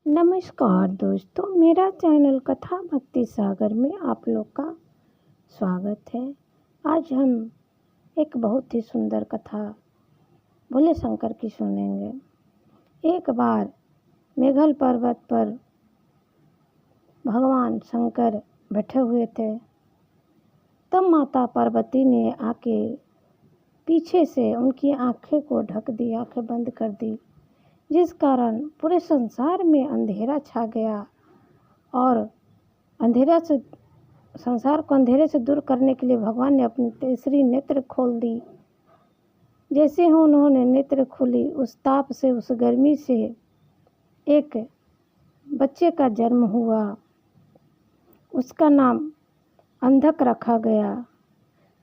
नमस्कार दोस्तों, मेरा चैनल कथा भक्ति सागर में आप लोग का स्वागत है। आज हम एक बहुत ही सुंदर कथा भोले शंकर की सुनेंगे। एक बार मेघल पर्वत पर भगवान शंकर बैठे हुए थे। तब माता पार्वती ने आके पीछे से उनकी आंखें को ढक दी, आंखें बंद कर दी, जिस कारण पूरे संसार में अंधेरा छा गया और संसार को अंधेरे से दूर करने के लिए भगवान ने अपनी तीसरी नेत्र खोल दी। जैसे ही उन्होंने नेत्र खोली, उस ताप से, उस गर्मी से एक बच्चे का जन्म हुआ। उसका नाम अंधक रखा गया।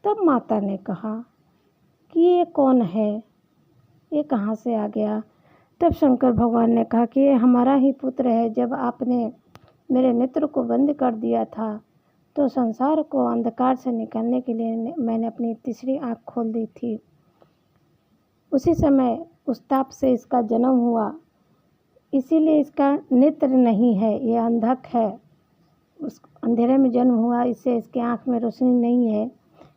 तब माता ने कहा कि ये कौन है, ये कहाँ से आ गया। तब शंकर भगवान ने कहा कि ये हमारा ही पुत्र है। जब आपने मेरे नेत्र को बंद कर दिया था तो संसार को अंधकार से निकालने के लिए मैंने अपनी तीसरी आँख खोल दी थी। उसी समय उस ताप से इसका जन्म हुआ, इसीलिए इसका नेत्र नहीं है, ये अंधक है। उस अंधेरे में जन्म हुआ, इससे इसके आँख में रोशनी नहीं है,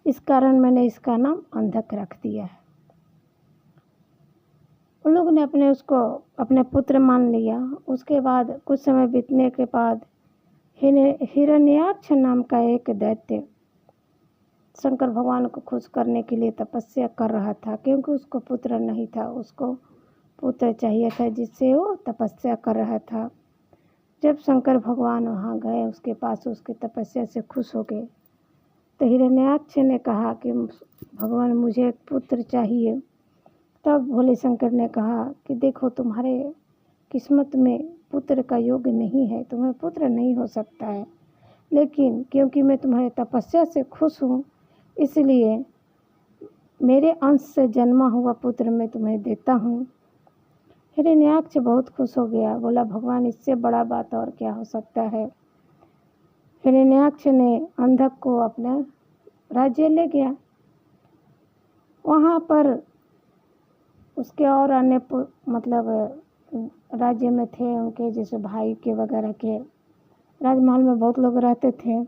इस कारण मैंने इसका नाम अंधक रख दिया है। उन लोगों ने उसको अपने पुत्र मान लिया। उसके बाद कुछ समय बीतने के बाद हिरण्याक्ष नाम का एक दैत्य शंकर भगवान को खुश करने के लिए तपस्या कर रहा था, क्योंकि उसको पुत्र नहीं था, उसको पुत्र चाहिए था, जिससे वो तपस्या कर रहा था। जब शंकर भगवान वहाँ गए उसके पास, उसकी तपस्या से खुश हो गए, तो हिरण्याक्ष ने कहा कि भगवान मुझे एक पुत्र चाहिए। तब भोले शंकर ने कहा कि देखो, तुम्हारे किस्मत में पुत्र का योग नहीं है, तुम्हें पुत्र नहीं हो सकता है, लेकिन क्योंकि मैं तुम्हारे तपस्या से खुश हूँ, इसलिए मेरे अंश से जन्मा हुआ पुत्र मैं तुम्हें देता हूँ। हिरण्याक्ष बहुत खुश हो गया, बोला भगवान इससे बड़ा बात और क्या हो सकता है। हिरण्याक्ष ने अंधक को अपना राज्य ले गया। वहाँ पर उसके और अन्य राज्य में थे उनके, जैसे भाई के वगैरह के राजमहल में बहुत लोग रहते थे।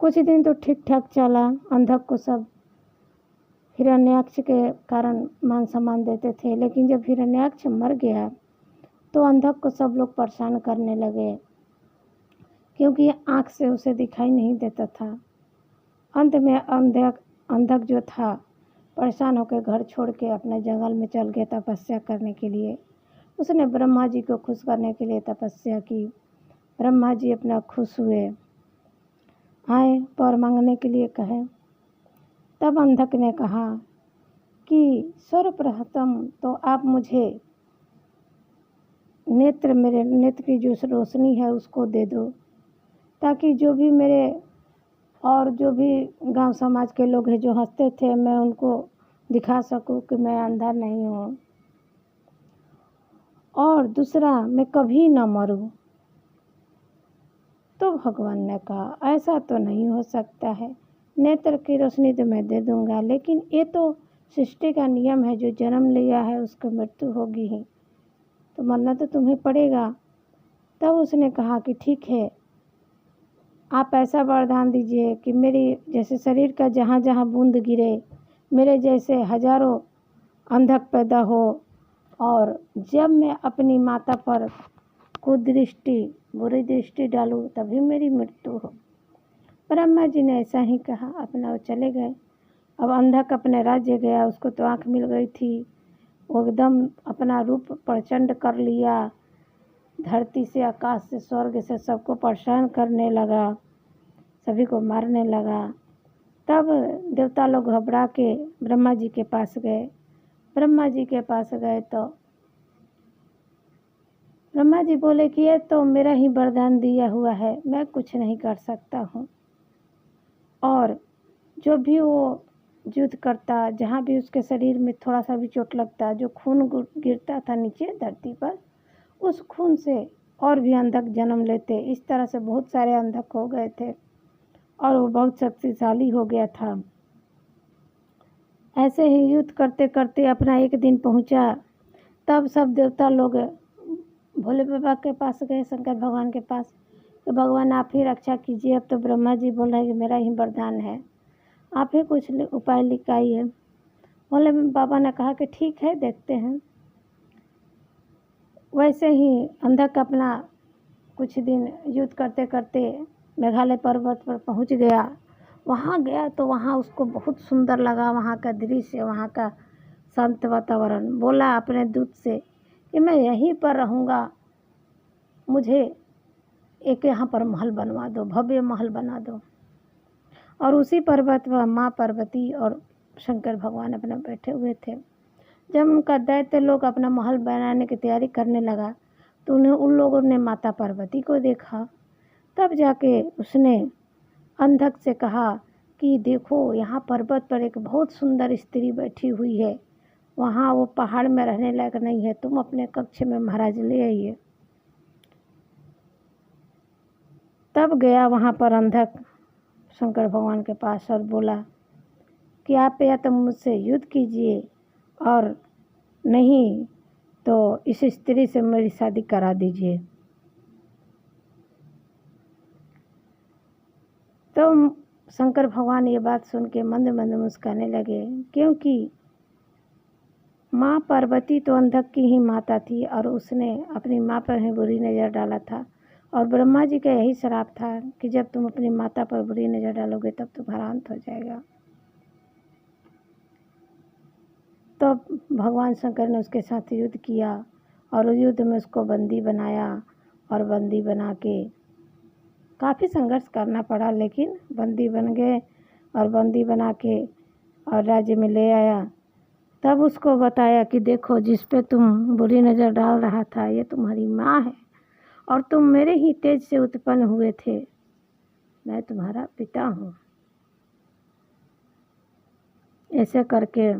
कुछ दिन तो ठीक ठाक चला, अंधक को सब हिरण्याक्ष के कारण मान सम्मान देते थे। लेकिन जब हिरण्याक्ष मर गया तो अंधक को सब लोग परेशान करने लगे, क्योंकि आँख से उसे दिखाई नहीं देता था। अंत में अंधक जो था परेशान होकर घर छोड़ के अपने जंगल में चल गया तपस्या करने के लिए। उसने ब्रह्मा जी को खुश करने के लिए तपस्या की। ब्रह्मा जी अपना खुश हुए, आए वर मांगने के लिए कहे। तब अंधक ने कहा कि सर्वप्रथम तो आप मुझे मेरे नेत्र की जो रोशनी है उसको दे दो, ताकि जो भी मेरे और जो भी गांव समाज के लोग हैं जो हंसते थे, मैं उनको दिखा सकूं कि मैं अंधा नहीं हूँ। और दूसरा, मैं कभी ना मरूं। तो भगवान ने कहा ऐसा तो नहीं हो सकता है, नेत्र की रोशनी तो मैं दे दूंगा, लेकिन ये तो सृष्टि का नियम है, जो जन्म लिया है उसकी मृत्यु होगी ही, तो मरना तो तुम्हें पड़ेगा। तब उसने कहा कि ठीक है, आप ऐसा वरदान दीजिए कि मेरी जैसे शरीर का जहाँ जहाँ बूंद गिरे, मेरे जैसे हजारों अंधक पैदा हो, और जब मैं अपनी माता पर कुदृष्टि, बुरी दृष्टि डालूं, तभी मेरी मृत्यु हो। ब्रह्मा जी ने ऐसा ही कहा, अपना वो चले गए। अब अंधक अपने राज्य गया, उसको तो आँख मिल गई थी, वो एकदम अपना रूप प्रचंड कर लिया, धरती से, आकाश से, स्वर्ग से सबको परेशान करने लगा, सभी को मारने लगा। तब देवता लोग घबरा के ब्रह्मा जी के पास गए। ब्रह्मा जी के पास गए तो ब्रह्मा जी बोले कि ये तो मेरा ही वरदान दिया हुआ है, मैं कुछ नहीं कर सकता हूँ। और जो भी वो युद्ध करता, जहाँ भी उसके शरीर में थोड़ा सा भी चोट लगता, जो खून गिरता था नीचे धरती पर, उस खून से और भी अंधक जन्म लेते। इस तरह से बहुत सारे अंधक हो गए थे और वो बहुत शक्तिशाली हो गया था। ऐसे ही युद्ध करते करते अपना एक दिन पहुंचा। तब सब देवता लोग भोले बाबा के पास गए, शंकर भगवान के पास, कि भगवान आप ही रक्षा कीजिए, अब तो ब्रह्मा जी बोल रहे हैं कि मेरा ही वरदान है, आप ही कुछ उपाय लिखाइए। भोले बाबा ने कहा कि ठीक है, देखते हैं। वैसे ही अंधक अपना कुछ दिन युद्ध करते करते मेघालय पर्वत पर पहुंच गया। वहाँ गया तो वहाँ उसको बहुत सुंदर लगा, वहाँ का दृश्य, वहाँ का शांत वातावरण। बोला अपने दूत से कि मैं यहीं पर रहूँगा, मुझे एक यहाँ पर महल बनवा दो, भव्य महल बना दो। और उसी पर्वत पर माँ पार्वती और शंकर भगवान अपना बैठे हुए थे। जब उनका दैत्य लोग अपना महल बनाने की तैयारी करने लगा तो उन लोगों ने माता पार्वती को देखा। तब जाके उसने अंधक से कहा कि देखो, यहाँ पर्वत पर एक बहुत सुंदर स्त्री बैठी हुई है, वहाँ वो पहाड़ में रहने लायक नहीं है, तुम अपने कक्ष में महाराज ले आइए। तब गया वहाँ पर अंधक शंकर भगवान के पास और बोला कि आप या तो मुझसे युद्ध कीजिए और नहीं तो इस स्त्री से मेरी शादी करा दीजिए। तो शंकर भगवान ये बात सुन के मंद मंद मुस्काने लगे, क्योंकि माँ पार्वती तो अंधक की ही माता थी और उसने अपनी माँ पर ही बुरी नज़र डाला था। और ब्रह्मा जी का यही श्राप था कि जब तुम अपनी माता पर बुरी नज़र डालोगे तब तुम्हारा अंत हो जाएगा। तो भगवान शंकर ने उसके साथ युद्ध किया और युद्ध में उसको बंदी बनाया और बंदी बना के काफ़ी संघर्ष करना पड़ा, लेकिन बंदी बन गए और बंदी बना के और राज्य में ले आया। तब उसको बताया कि देखो, जिस पे तुम बुरी नज़र डाल रहा था ये तुम्हारी माँ है और तुम मेरे ही तेज से उत्पन्न हुए थे, मैं तुम्हारा पिता हूँ। ऐसे करके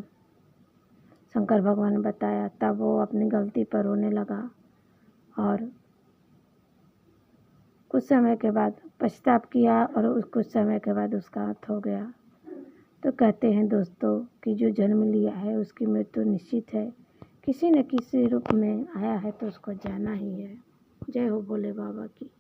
शंकर भगवान ने बताया। तब वो अपनी गलती पर रोने लगा और कुछ समय के बाद पश्चाताप किया और कुछ समय के बाद उसका अंत हो गया। तो कहते हैं दोस्तों कि जो जन्म लिया है उसकी मृत्यु निश्चित है, किसी न किसी रूप में आया है तो उसको जाना ही है। जय हो भोले बाबा की।